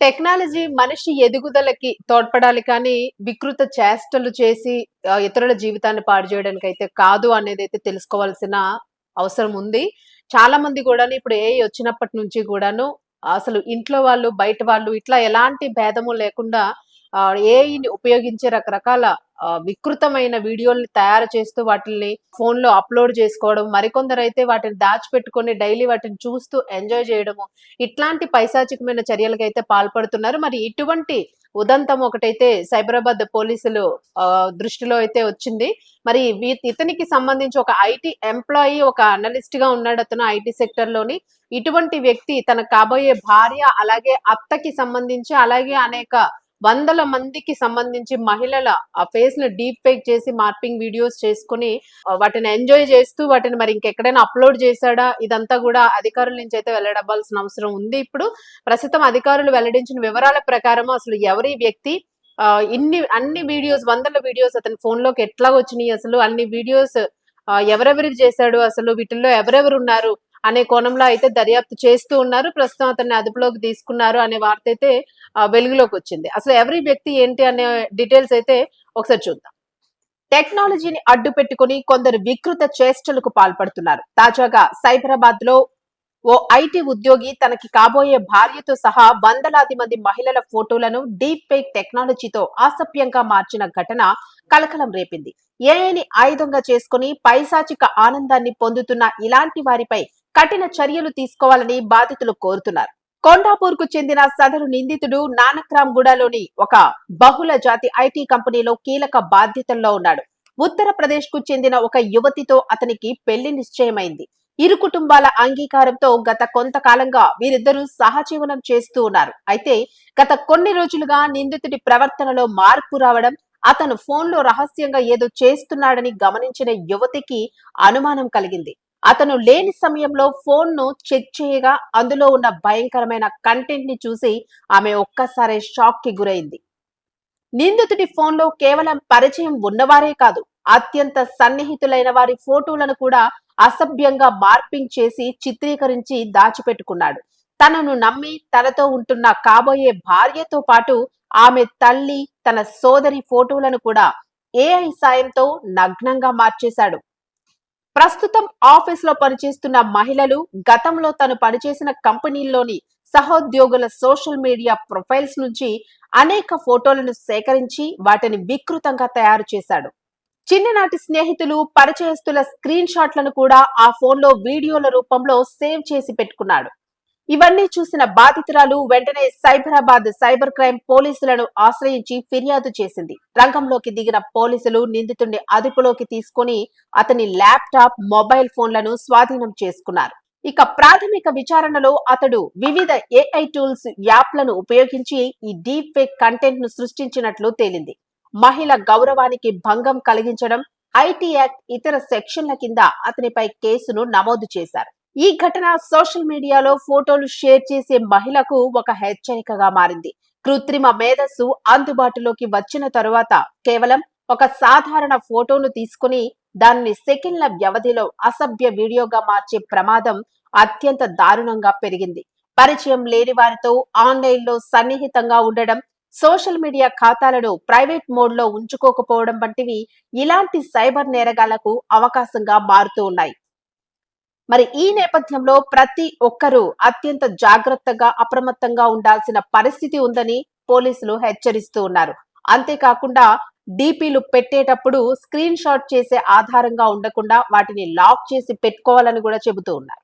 Technology మనిషి ఎదుగుదలకి తోడ్పడాలి కానీ, వికృత చేష్టలు చేసి ఇతరుల జీవితాన్ని పాడు చేయడానికైతే కాదు అనేదైతే తెలుసుకోవాల్సిన అవసరం ఉంది. చాలా మంది గూడాను ఇప్పుడు ఏఐ వచ్చినప్పటి నుంచి గూడాను అసలు ఇంట్లో వాళ్ళు, బయట వాళ్ళు ఇట్లా ఎలాంటి భేదము లేకుండా ఏఐని ఉపయోగించి రకరకాల వికృతమైన వీడియోల్ని తయారు చేస్తూ వాటిల్ని ఫోన్‌లో అప్‌లోడ్ చేసుకోవడం. మరికొందరైతే వాటిని దాచిపెట్టుకొని డైలీ వాటిని చూస్తూ ఎంజాయ్ చేయడము. ఇట్లాంటి పైశాచికమైన చర్యలకైతే పాల్పడుతున్నారు. మరి ఇటువంటి ఉదంతం ఒకటైతే సైబరాబాద్ పోలీసులు దృష్టిలో అయితే వచ్చింది. మరి ఇతనికి సంబంధించి ఒక ఐటీ ఎంప్లాయీ, ఒక అనలిస్ట్‌గా ఉన్నాడు అతను ఐటీ సెక్టార్‌లోని. ఇటువంటి వ్యక్తి తన కాబోయే భార్య, అలాగే అత్తకి సంబంధించి, అలాగే అనేక వందల మందికి సంబంధించి మహిళల ఫేస్‌ని డీప్ ఫేక్ చేసి మార్ఫింగ్ వీడియోస్ చేసుకొని వాటిని ఎంజాయ్ చేస్తూ వాటిని మరి ఇంకెక్కడైనా అప్‌లోడ్ చేశాడా? ఇదంతా గూడా అధికారుల నుంచి అయితే వెల్లడవ్వాల్సిన అవసరం ఉంది ఇప్పుడు. ప్రస్తుతం అధికారులు వెల్లడించిన వివరాల ప్రకారం అసలు ఎవరి వ్యక్తి, అన్ని వీడియోస్, వందల వీడియోస్ అతని ఫోన్‌లోకి ఎట్లా వచ్చినియి అసలు? అన్ని వీడియోస్ ఎవరెవరికి చేశాడు అసలు? వీటిల్లో ఎవరెవరున్నారు? అనే కోణంలో అయితే దర్యాప్తు చేస్తూ ఉన్నారు. ప్రస్తుతం అతన్ని అదుపులోకి తీసుకున్నారు అనే వార్త అయితే వెలుగులోకి వచ్చింది. అసలు ఎవరి వ్యక్తి ఏంటి అనే డీటెయిల్స్ అయితే ఒకసారి చూద్దాం. టెక్నాలజీని అడ్డు పెట్టుకుని కొందరు వికృత చేష్టలకు పాల్పడుతున్నారు. తాజాగా సైబరాబాద్ లో ఓ ఐటీ ఉద్యోగి తనకి కాబోయే భార్యతో సహా వందలాది మంది మహిళల ఫోటోలను డీప్ ఫేక్ టెక్నాలజీతో అసభ్యంగా మార్చిన ఘటన కలకలం రేపింది. ఏఐని ఆయుధంగా చేసుకుని పైశాచిక ఆనందాన్ని పొందుతున్న ఇలాంటి వారిపై కఠిన చర్యలు తీసుకోవాలని బాధితులు కోరుతున్నారు. కొండాపూర్ కు చెందిన సదరు నిందితుడు నానక్రామ్ గూడలోని ఒక బహుళ జాతి ఐటీ కంపెనీలో కీలక బాధ్యతల్లో ఉన్నాడు. ఉత్తరప్రదేశ్ కు చెందిన ఒక యువతితో అతనికి పెళ్లి నిశ్చయమైంది. ఇరు కుటుంబాల అంగీకారంతో గత కొంతకాలంగా వీరిద్దరూ సహజీవనం చేస్తూ ఉన్నారు. అయితే గత కొన్ని రోజులుగా నిందితుడి ప్రవర్తనలో మార్పు రావడం, అతను ఫోన్లో రహస్యంగా ఏదో చేస్తున్నాడని గమనించిన యువతికి అనుమానం కలిగింది. అతను లేని సమయంలో ఫోన్ ను చెక్ చేయగా అందులో ఉన్న భయంకరమైన కంటెంట్ ని చూసి ఆమె ఒక్కసారి షాక్ కి గురైంది. నిందితుడి ఫోన్లో కేవలం పరిచయం ఉన్నవారే కాదు, అత్యంత సన్నిహితులైన వారి ఫోటోలను కూడా అసభ్యంగా మార్పింగ్ చేసి చిత్రీకరించి దాచిపెట్టుకున్నాడు. తనను నమ్మి తనతో ఉంటున్న కాబోయే భార్యతో పాటు ఆమె తల్లి, తన సోదరి ఫోటోలను కూడా ఏఐ సాయంతో నగ్నంగా మార్చేశాడు. ప్రస్తుతం ఆఫీస్ లో పనిచేస్తున్న మహిళలు గతంలో తను పనిచేసిన కంపెనీల్లోని సహోద్యోగుల సోషల్ మీడియా ప్రొఫైల్స్ నుంచి అనేక ఫోటోలను సేకరించి వాటిని వికృతంగా తయారు చేశాడు. చిన్ననాటి స్నేహితులు, పరిచయస్తుల స్క్రీన్ షాట్లను కూడా ఆ ఫోన్లో వీడియోల రూపంలో సేవ్ చేసి పెట్టుకున్నాడు. ఇవన్నీ చూసిన బాధితురాలు వెంటనే సైబరాబాద్ సైబర్ క్రైమ్ పోలీసులను ఆశ్రయించి ఫిర్యాదు చేసింది. రంగంలోకి దిగిన పోలీసులు నిందితుడిని అదుపులోకి తీసుకుని అతని ల్యాప్టాప్, మొబైల్ ఫోన్లను స్వాధీనం చేసుకున్నారు. ఇక ప్రాథమిక విచారణలో అతడు వివిధ ఏఐ టూల్స్, యాప్లను ఉపయోగించి ఈ డీప్ ఫేక్ కంటెంట్ ను సృష్టించినట్లు తేలింది. మహిళ గౌరవానికి భంగం కలిగించడం, ఐటీ యాక్ట్ ఇతర సెక్షన్ల కింద అతనిపై కేసును నమోదు చేశారు. ఈ ఘటన సోషల్ మీడియాలో ఫోటోలు షేర్ చేసే మహిళకు ఒక హెచ్చరికగా మారింది. కృత్రిమ మేధస్సు అందుబాటులోకి వచ్చిన తరువాత కేవలం ఒక సాధారణ ఫోటోను తీసుకుని దానిని సెకండ్ల వ్యవధిలో అసభ్య వీడియోగా మార్చే ప్రమాదం అత్యంత దారుణంగా పెరిగింది. పరిచయం లేని వారితో ఆన్లైన్లో సన్నిహితంగా ఉండడం, సోషల్ మీడియా ఖాతాలను ప్రైవేట్ మోడ్ లో ఉంచుకోకపోవడం వంటివి ఇలాంటి సైబర్ నేరగాళ్లకు అవకాశంగా మారుతూ ఉన్నాయి. మరి ఈ నేపథ్యంలో ప్రతి ఒక్కరూ అత్యంత జాగ్రత్తగా, అప్రమత్తంగా ఉండాల్సిన పరిస్థితి ఉందని పోలీసులు హెచ్చరిస్తూ ఉన్నారు. అంతేకాకుండా డీపీలు పెట్టేటప్పుడు స్క్రీన్ షాట్ చేసే ఆధారంగా ఉండకుండా వాటిని లాక్ చేసి పెట్టుకోవాలని కూడా చెబుతూ ఉన్నారు.